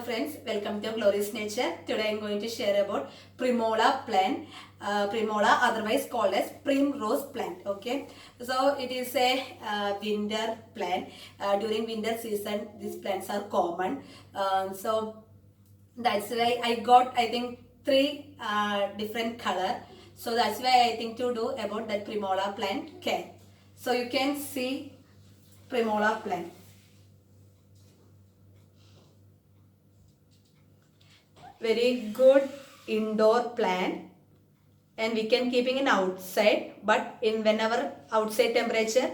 Friends, welcome to Glorious Nature. Today I am going to share about Primula plant, Primula otherwise called as primrose plant. Okay, so it is a winter plant. During winter season, these plants are common. So that's why I got, I think, three different color. So that's why I think to do about that Primula plant care. So you can see Primula plant. Very good indoor plant, and we can keeping in outside, but in whenever outside temperature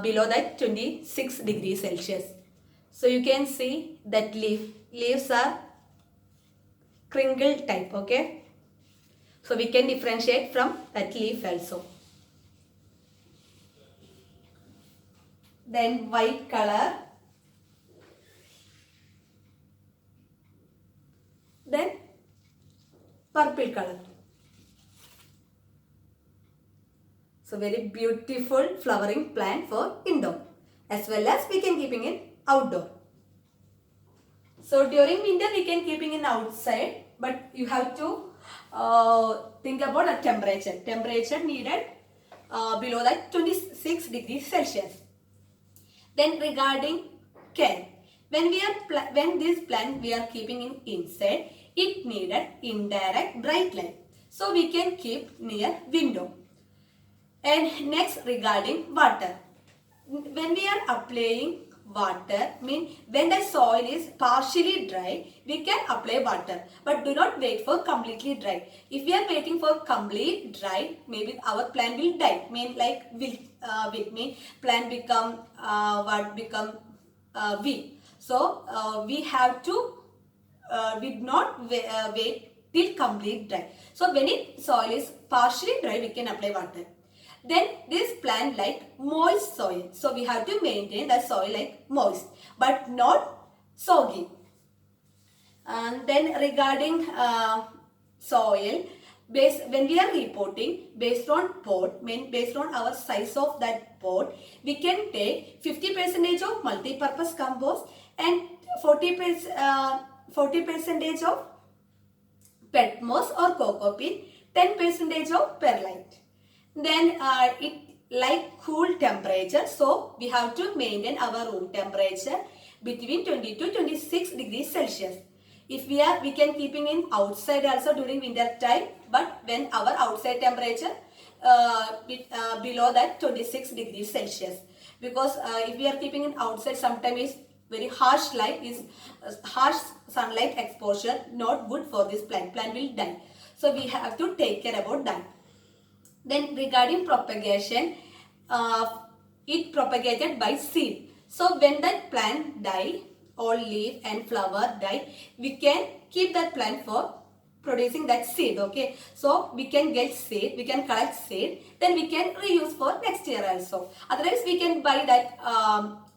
below that 26 degrees Celsius. So you can see that leaves are crinkle type. Okay, so we can differentiate from that leaf also. Then white color, then purple color. So very beautiful flowering plant for indoor, as well as we can keeping it outdoor. So during winter we can keeping it outside, but you have to think about the temperature. Temperature needed below that 26 degrees Celsius. Then regarding care, when this plant we are keeping in inside, it needed indirect bright light. So we can keep near window. And next regarding water. When we are applying water, mean when the soil is partially dry, we can apply water. But do not wait for completely dry. If we are waiting for complete dry, maybe our plant will die. Mean like mean plant become weak. So we have to did not wait till complete dry. So when soil is partially dry, we can apply water. Then this plant like moist soil. So we have to maintain the soil like moist, but not soggy. And then regarding soil, when we are reporting based on pot, based on our size of that pot, we can take 50% of multi-purpose compost and 40% of pet moss or coco peat, 10% of perlite. Then it like cool temperature, so we have to maintain our room temperature between 20 to 26 degrees Celsius. If we can keeping in outside also during winter time, but when our outside temperature below that 26 degrees Celsius, because if we are keeping in outside, sometimes is very harsh light is harsh sunlight exposure, not good for this plant will die. So we have to take care about that. Then regarding propagation, it propagated by seed. So when that plant die, all leaf and flower die, we can keep that plant for producing that seed. Okay, so we can get seed, we can collect seed, then we can reuse for next year also. Otherwise we can buy that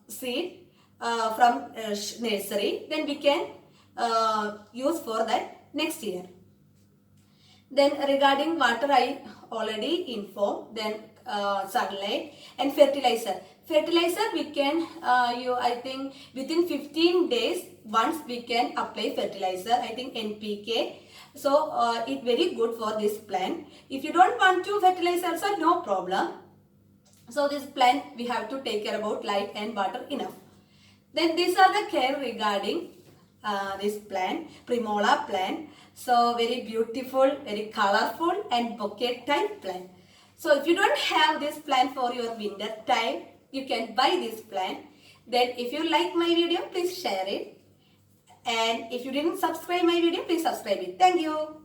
seed from nursery, then we can use for that next year. Then regarding water, I already informed. Then sunlight and fertilizer. Fertilizer we can I think within 15 days once we can apply fertilizer. I think NPK. So it very good for this plant. If you don't want to fertilize also, no problem. So this plant we have to take care about light and water enough. Then these are the care regarding this plant, Primula plant. So very beautiful, very colorful and bouquet type plant. So if you don't have this plant for your winter time, you can buy this plant. Then if you like my video, please share it. And if you didn't subscribe my video, please subscribe it. Thank you.